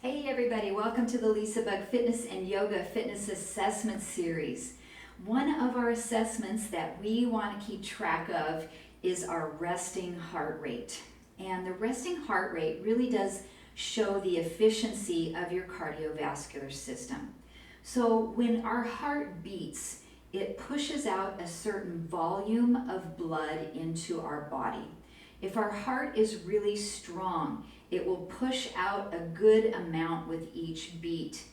Hey everybody, welcome to the LisaBug Fitness and Yoga Fitness Assessment Series. One of our assessments that we want to keep track of is our resting heart rate. And the resting heart rate really does show the efficiency of your cardiovascular system. So when our heart beats, it pushes out a certain volume of blood into our body. If our heart is really strong, it will push out a good amount with each beat.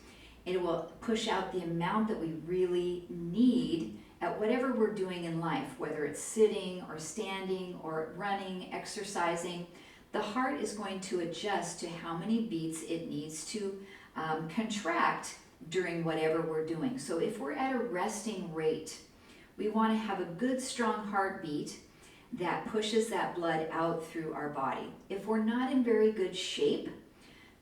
It will push out the amount that we really need at whatever we're doing in life, whether it's sitting or standing or running, exercising. The heart is going to adjust to how many beats it needs to contract during whatever we're doing. So if we're at a resting rate, we want to have a good strong heartbeat that pushes that blood out through our body. If we're not in very good shape,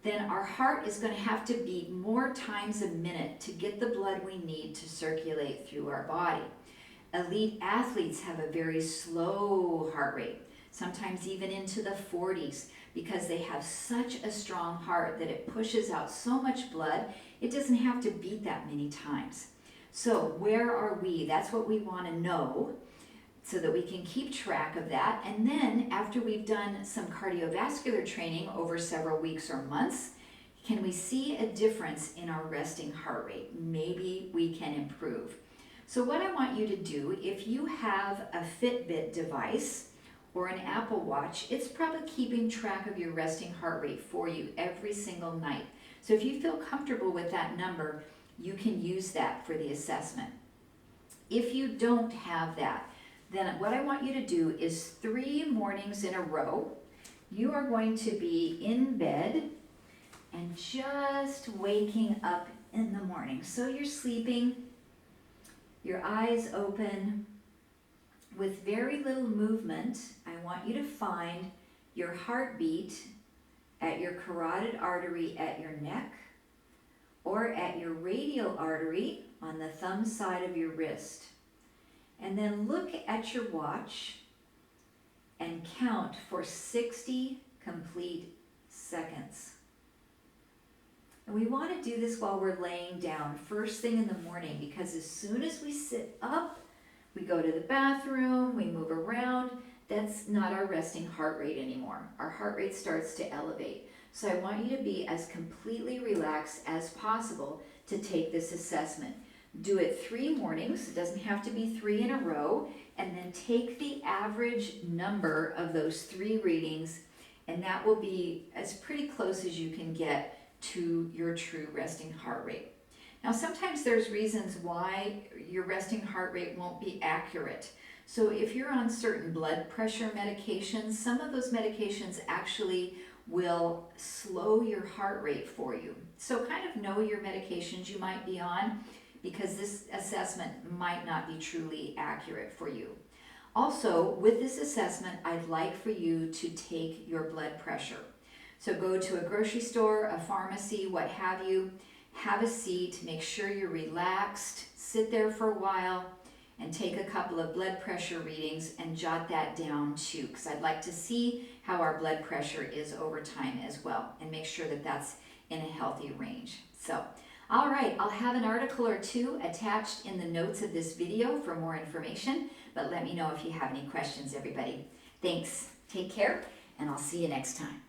then our heart is going to have to beat more times a minute to get the blood we need to circulate through our body. Elite athletes have a very slow heart rate, sometimes even into the 40s, because they have such a strong heart that it pushes out so much blood, it doesn't have to beat that many times. So where are we? That's what we want to know, so that we can keep track of that. And then after we've done some cardiovascular training over several weeks or months, can we see a difference in our resting heart rate? Maybe we can improve. So what I want you to do, if you have a Fitbit device or an Apple Watch, it's probably keeping track of your resting heart rate for you every single night. So if you feel comfortable with that number, you can use that for the assessment. If you don't have that, then what I want you to do is 3 mornings in a row, you are going to be in bed and just waking up in the morning. So you're sleeping, your eyes open, with very little movement. I want you to find your heartbeat at your carotid artery at your neck or at your radial artery on the thumb side of your wrist. And then look at your watch and count for 60 complete seconds. And we want to do this while we're laying down first thing in the morning, because as soon as we sit up, we go to the bathroom, we move around, that's not our resting heart rate anymore. Our heart rate starts to elevate. So I want you to be as completely relaxed as possible to take this assessment. Do it 3 mornings, it doesn't have to be 3 in a row, and then take the average number of those 3 readings, and that will be as pretty close as you can get to your true resting heart rate. Now sometimes there's reasons why your resting heart rate won't be accurate. So if you're on certain blood pressure medications, some of those medications actually will slow your heart rate for you. So kind of know your medications you might be on, because this assessment might not be truly accurate for you. Also, with this assessment, I'd like for you to take your blood pressure. So go to a grocery store, a pharmacy, what have you, have a seat, make sure you're relaxed, sit there for a while, and take a couple of blood pressure readings and jot that down too, because I'd like to see how our blood pressure is over time as well, and make sure that that's in a healthy range. So, all right, I'll have an article or 2 attached in the notes of this video for more information, but let me know if you have any questions, everybody. Thanks, take care, and I'll see you next time.